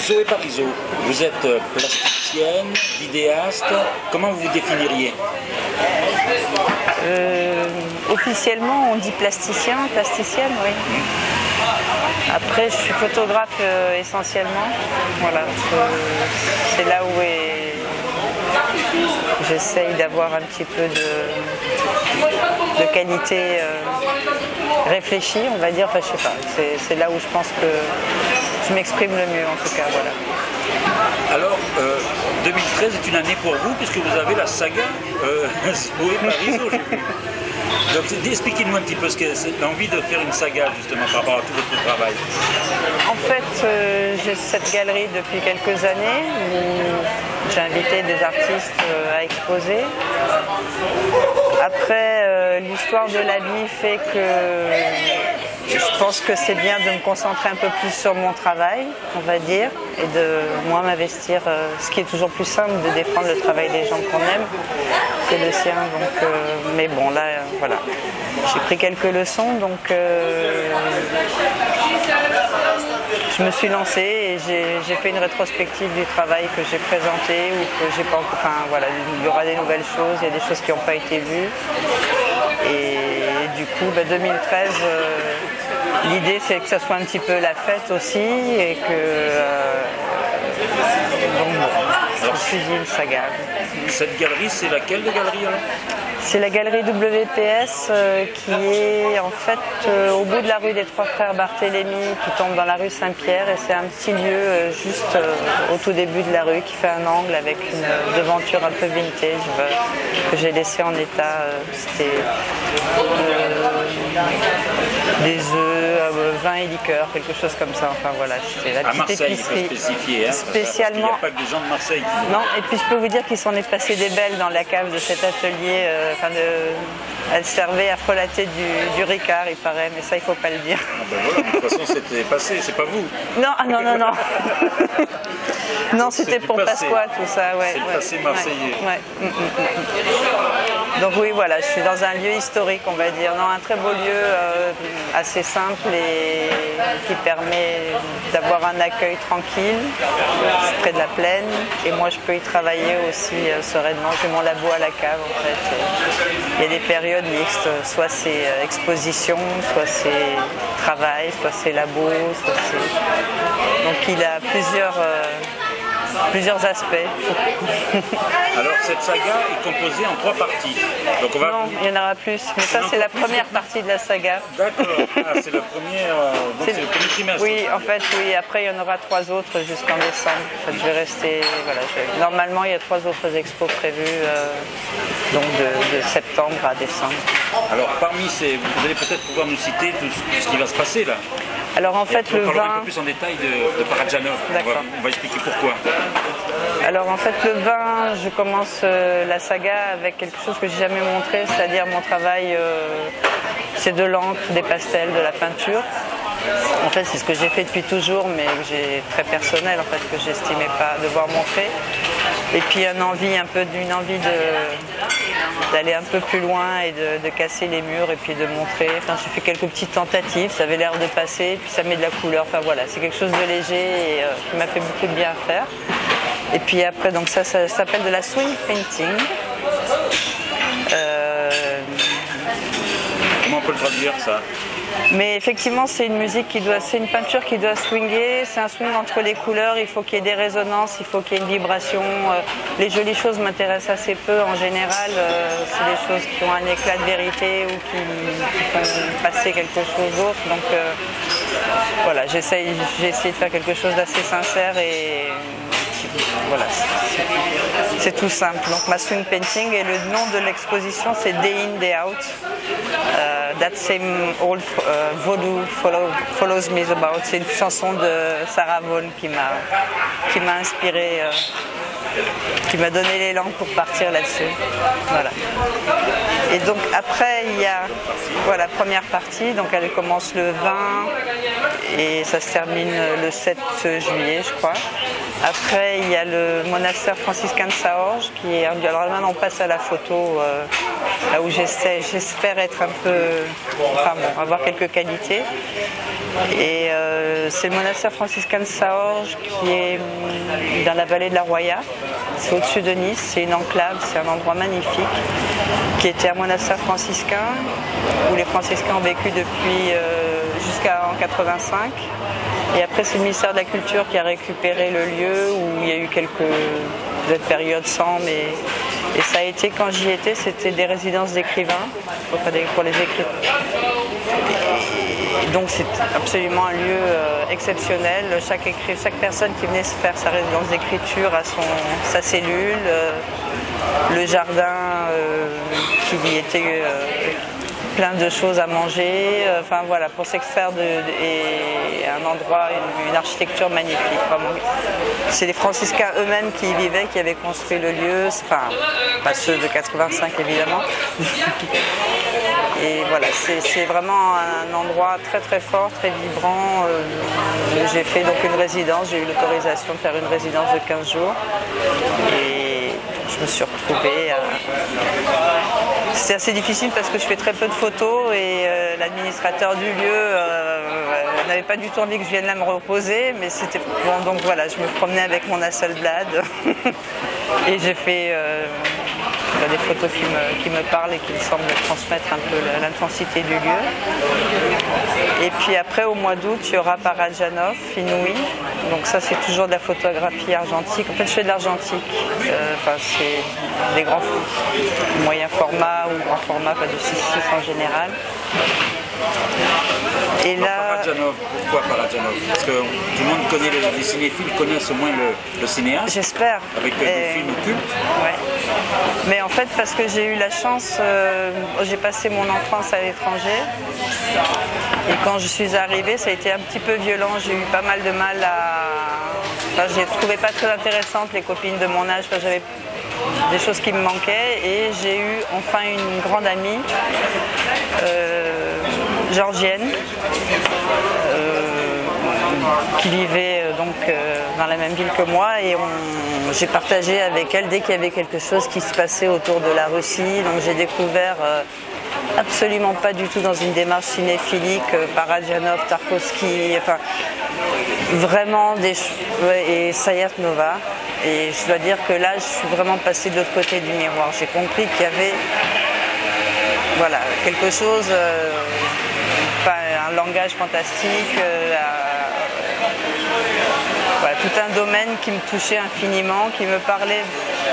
Zoé Parizeau, vous êtes plasticienne, vidéaste, comment vous vous définiriez? Officiellement, on dit plasticien, plasticienne, oui. Après, je suis photographe essentiellement. Voilà, c'est là où j'essaye d'avoir un petit peu de qualité réfléchie, on va dire. Enfin, je sais pas. C'est là où je pense que je m'exprime le mieux, en tout cas. Voilà. Alors, 2013 est une année pour vous, puisque vous avez la saga Zoé Parizeau, j'ai vu. Donc, expliquez-nous un petit peu ce que c'est l'envie de faire une saga, justement, par rapport à tout votre travail. En fait, j'ai cette galerie depuis quelques années où j'ai invité des artistes à exposer. Après, l'histoire de la vie fait que je pense que c'est bien de me concentrer un peu plus sur mon travail, on va dire, et de moins m'investir, ce qui est toujours plus simple, de défendre le travail des gens qu'on aime, c'est le sien. Donc, mais bon, là, voilà, j'ai pris quelques leçons, donc je me suis lancée et j'ai fait une rétrospective du travail que j'ai présenté ou que j'ai pas. Enfin voilà, il y aura des nouvelles choses, il y a des choses qui n'ont pas été vues. Et du coup, 2013, l'idée c'est que ça soit un petit peu la fête aussi et que donc bon, je me suis dit une saga. Cette galerie, c'est laquelle de galerie alors? C'est la galerie WPS qui est en fait au bout de la rue des Trois Frères Barthélemy qui tombe dans la rue Saint-Pierre, et c'est un petit lieu juste au tout début de la rue qui fait un angle avec une devanture un peu vintage que j'ai laissé en état. C'était des œufs, vin et liqueur, quelque chose comme ça. Enfin voilà, c'était la petite Marseille, épicerie. il faut spécifier, hein, Spécialement. Parce qu'il n'y a pas que des gens de Marseille qui vont. Non, et puis je peux vous dire qu'il s'en est passé des belles dans la cave de cet atelier. Elle servait à frelater du Ricard, il paraît, mais ça il faut pas le dire. Ah ben voilà, de toute façon c'était passé, c'est pas vous. Non, non. Non, c'était pour passé. Pasqua, tout ça, ouais. C'est le passé marseillais. Ouais. Donc oui, voilà, je suis dans un lieu historique, on va dire. Non, un très beau lieu, assez simple et qui permet d'avoir un accueil tranquille, près de la plaine. Et moi, je peux y travailler aussi sereinement. J'ai mon labo à la cave, en fait. Il y a des périodes mixtes, soit c'est exposition, soit c'est travail, soit c'est labo, soit c'est... Donc il a plusieurs aspects. Alors cette saga est composée en 3 parties. Donc on va... Non, il y en aura plus. Mais ça, c'est la première partie de la saga. D'accord, c'est le premier trimestre. Oui, en fait, oui. Après, il y en aura 3 autres jusqu'en décembre. En fait, je vais rester... Voilà, Normalement, il y a 3 autres expos prévues, donc de septembre à décembre. Alors parmi ces... Vous allez peut-être pouvoir nous citer tout ce qui va se passer là. Alors en fait, le vin... On parlera un vin... peu plus en détail de Parajanov. On va expliquer pourquoi. Alors en fait, le vin, je commence la saga avec quelque chose que j'ai jamais montré, c'est-à-dire mon travail, c'est de l'encre, des pastels, de la peinture. En fait, c'est ce que j'ai fait depuis toujours, mais que j'ai très personnel, en fait, que j'estimais pas devoir montrer. Et puis une envie d'aller un peu plus loin et de casser les murs et puis de montrer. Enfin, j'ai fait quelques petites tentatives, ça avait l'air de passer, puis ça met de la couleur. Enfin voilà, c'est quelque chose de léger et qui m'a fait beaucoup de bien à faire. Et puis après, donc ça s'appelle de la swing painting. Comment on peut le traduire ça? Mais effectivement, c'est une peinture qui doit swinguer, c'est un swing entre les couleurs, il faut qu'il y ait des résonances, il faut qu'il y ait une vibration. Les jolies choses m'intéressent assez peu en général, c'est des choses qui ont un éclat de vérité ou qui font passer quelque chose d'autre. Donc voilà, j'ai essayé de faire quelque chose d'assez sincère et voilà, c'est tout simple. Donc ma swing painting, et le nom de l'exposition c'est Day In, Day Out. That same old voodoo follows me about. C'est une chanson de Sarah Vaughan qui m'a inspirée, qui m'a donné l'élan pour partir là-dessus. Voilà. Et donc après il y a la première partie, donc elle commence le 20 et ça se termine le 7 juillet je crois. Après il y a le monastère franciscain de Saorge qui est... Alors maintenant on passe à la photo, là où j'espère être un peu... Enfin bon, avoir quelques qualités. Et c'est le monastère franciscain de Saorge qui est dans la vallée de la Roya. C'est au-dessus de Nice, c'est une enclave, c'est un endroit magnifique, qui était un monastère franciscain, où les franciscains ont vécu depuis jusqu'en 85. Et après, c'est le ministère de la Culture qui a récupéré le lieu, où il y a eu quelques périodes sans, mais... Et ça a été, quand j'y étais, c'était des résidences d'écrivains, pour les écrivains. Et donc c'est absolument un lieu exceptionnel. Chaque personne qui venait se faire sa résidence d'écriture a sa cellule, le jardin qui était plein de choses à manger, enfin voilà, pour s'extraire et un endroit, une architecture magnifique. Vraiment. C'est les franciscains eux-mêmes qui y vivaient, qui avaient construit le lieu, enfin pas ceux de 85 évidemment. Et voilà, c'est vraiment un endroit très très fort, très vibrant. J'ai fait donc une résidence, j'ai eu l'autorisation de faire une résidence de 15 jours. Et je me suis retrouvée. C'était assez difficile parce que je fais très peu de photos et l'administrateur du lieu n'avait pas du tout envie que je vienne là me reposer, mais c'était bon. Donc voilà, je me promenais avec mon Hasselblad et j'ai fait des photos qui me parlent et qui me semblent transmettre un peu l'intensité du lieu. Et puis après, au mois d'août, il y aura Parajanov, Inouï. Donc ça, c'est toujours de la photographie argentique. En fait, je fais de l'argentique. C'est des grands moyens formats ou grands formats, pas de 6:6 en général. Et là... Parajanov, pourquoi Parajanov? Parce que tout le monde connaît, les cinéphiles connaissent au moins le cinéaste. J'espère. Avec des films cultes. Ouais. Mais en fait, parce que j'ai eu la chance, j'ai passé mon enfance à l'étranger. Et quand je suis arrivée, ça a été un petit peu violent. J'ai eu pas mal de mal à... Enfin, je les trouvais pas très intéressantes, les copines de mon âge. Enfin, j'avais des choses qui me manquaient. Et j'ai eu enfin une grande amie, géorgienne, qui vivait dans la même ville que moi. Et j'ai partagé avec elle dès qu'il y avait quelque chose qui se passait autour de la Russie. Donc j'ai découvert... absolument pas du tout dans une démarche cinéphilique, Parajanov, Tarkovsky, enfin vraiment et Sayat-Nova. Et je dois dire que là, je suis vraiment passée de l'autre côté du miroir. J'ai compris qu'il y avait voilà, quelque chose, un langage fantastique, voilà, tout un domaine qui me touchait infiniment, qui me parlait.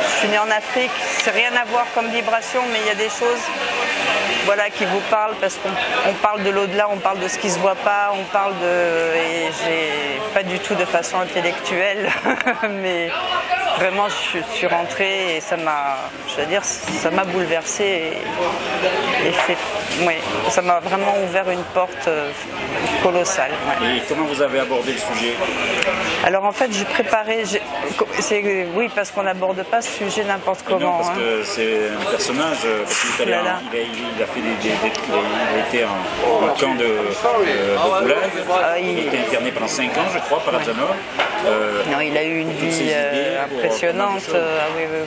Je suis née en Afrique, c'est rien à voir comme vibration, mais il y a des choses voilà, qui vous parlent parce qu'on parle de l'au-delà, on parle de ce qui ne se voit pas, on parle de... Et j'ai pas du tout de façon intellectuelle, mais vraiment je suis rentrée et ça m'a, je dois dire, ça m'a bouleversée et ça m'a vraiment ouvert une porte colossale. Ouais. Et comment vous avez abordé le sujet? Alors en fait, j'ai préparé, oui, parce qu'on n'aborde pas ce sujet n'importe comment. Non, parce que c'est un personnage, il a fait il a été en camp de Goulag, il a été interné pendant 5 ans, je crois, Parajanov. Non, il a eu une vie impressionnante.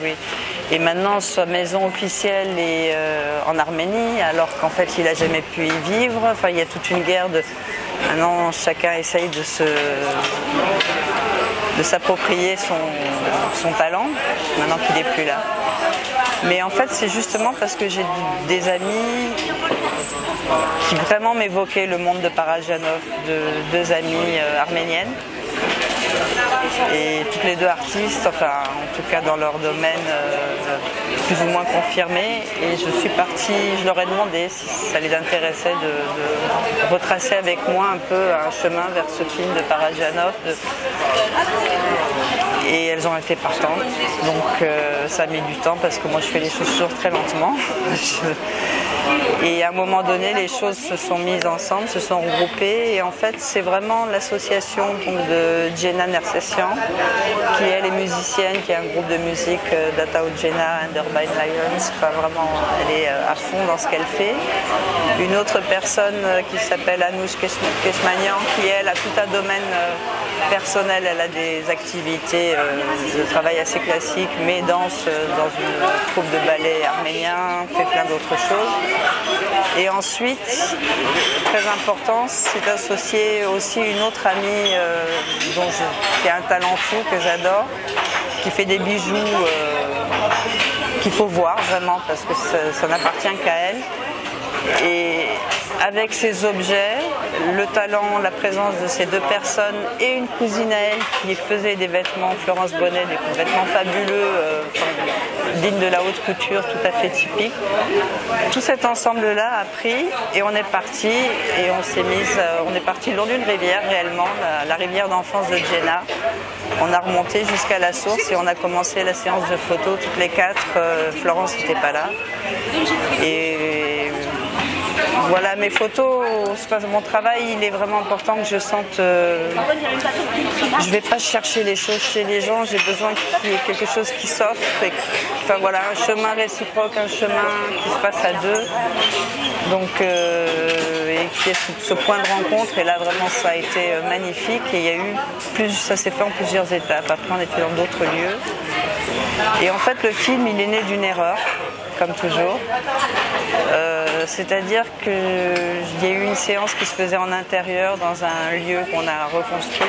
Oui. Et maintenant, sa maison officielle est en Arménie, alors qu'en fait, il n'a jamais pu y vivre. Enfin, il y a toute une guerre de... Maintenant, chacun essaye de s'approprier son talent, maintenant qu'il n'est plus là. Mais en fait, c'est justement parce que j'ai des amis qui vraiment m'évoquaient le monde de Parajanov, de 2 amies arméniennes. Et toutes les 2 artistes, enfin en tout cas dans leur domaine plus ou moins confirmé. Et je suis partie, je leur ai demandé si ça les intéressait de retracer avec moi un peu un chemin vers ce film de Parajanov. Et elles ont été partantes. Donc ça a mis du temps parce que moi je fais les choses toujours très lentement. Et à un moment donné, les choses se sont mises ensemble, se sont regroupées. Et en fait, c'est vraiment l'association de Jenna Nersessian, qui elle est musicienne, qui a un groupe de musique d'Atao Jenna, Underbind Lions. Enfin, vraiment, elle est à fond dans ce qu'elle fait. Une autre personne qui s'appelle Anoush Keshmanian, qui elle a tout un domaine personnel, elle a des activités de travail assez classiques, mais danse dans une troupe de ballet arménien, fait plein d'autres choses. Et ensuite, très important, c'est associé aussi une autre amie qui a un talent fou que j'adore, qui fait des bijoux qu'il faut voir vraiment parce que ça n'appartient qu'à elle. Et avec ces objets, le talent, la présence de ces deux personnes et une cousine à elle qui faisait des vêtements, Florence Bonnet, des vêtements fabuleux, dignes de la haute couture, tout à fait typiques. Tout cet ensemble-là a pris et on est parti et on est parti le long d'une rivière réellement, la rivière d'enfance de Jenna. On a remonté jusqu'à la source et on a commencé la séance de photos toutes les quatre. Florence n'était pas là. Et voilà, mes photos, mon travail, il est vraiment important que je sente... je ne vais pas chercher les choses chez les gens, j'ai besoin qu'il y ait quelque chose qui s'offre. Enfin voilà, un chemin réciproque, un chemin qui se passe à deux. Donc, et qui est ce point de rencontre, et là vraiment ça a été magnifique. Et il y a eu ça s'est fait en plusieurs étapes. Après on était dans d'autres lieux. Et en fait le film, il est né d'une erreur, comme toujours. C'est-à-dire qu'il y a eu une séance qui se faisait en intérieur dans un lieu qu'on a reconstruit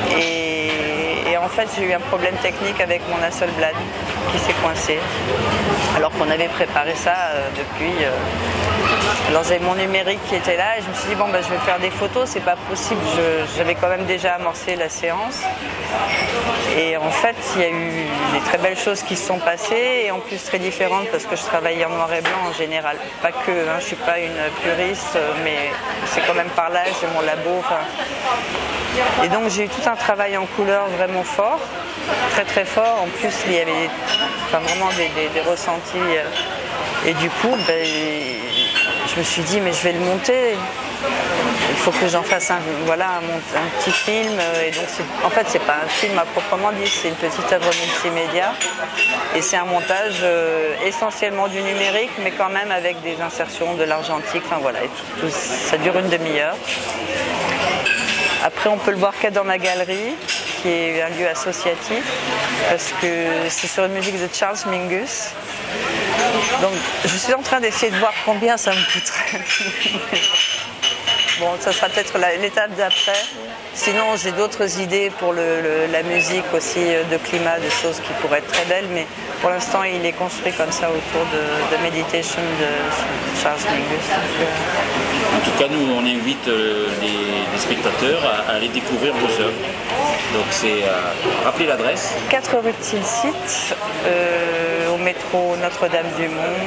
et en fait j'ai eu un problème technique avec mon Hasselblad qui s'est coincé alors qu'on avait préparé ça depuis. Alors j'avais mon numérique qui était là et je me suis dit bon je vais faire des photos, c'est pas possible, j'avais quand même déjà amorcé la séance et en fait il y a eu des très belles choses qui se sont passées et en plus très différentes parce que je travaillais en noir et blanc en général, pas que, je suis pas une puriste mais c'est quand même par là, j'ai mon labo. Et donc j'ai eu tout un travail en couleur vraiment fort, très très fort, en plus il y avait vraiment des ressentis et du coup je me suis dit mais je vais le monter, il faut que j'en fasse un petit film et donc en fait c'est pas un film à proprement dit, c'est une petite œuvre multimédia et c'est un montage essentiellement du numérique mais quand même avec des insertions de l'argentique, et ça dure une demi-heure. Après on peut le voir qu'à dans ma galerie qui est un lieu associatif parce que c'est sur une musique de Charles Mingus. Donc je suis en train d'essayer de voir combien ça me coûterait. Bon, ça sera peut-être l'étape d'après. Sinon, j'ai d'autres idées pour la musique aussi, de climat, de choses qui pourraient être très belles, mais pour l'instant, il est construit comme ça autour de Meditation de Charles Mingus. En tout cas, nous, on invite les spectateurs à aller découvrir vos œuvres. Donc, c'est rappelez l'adresse. 4 rue de Tilsit, au métro Notre-Dame-du-Mont.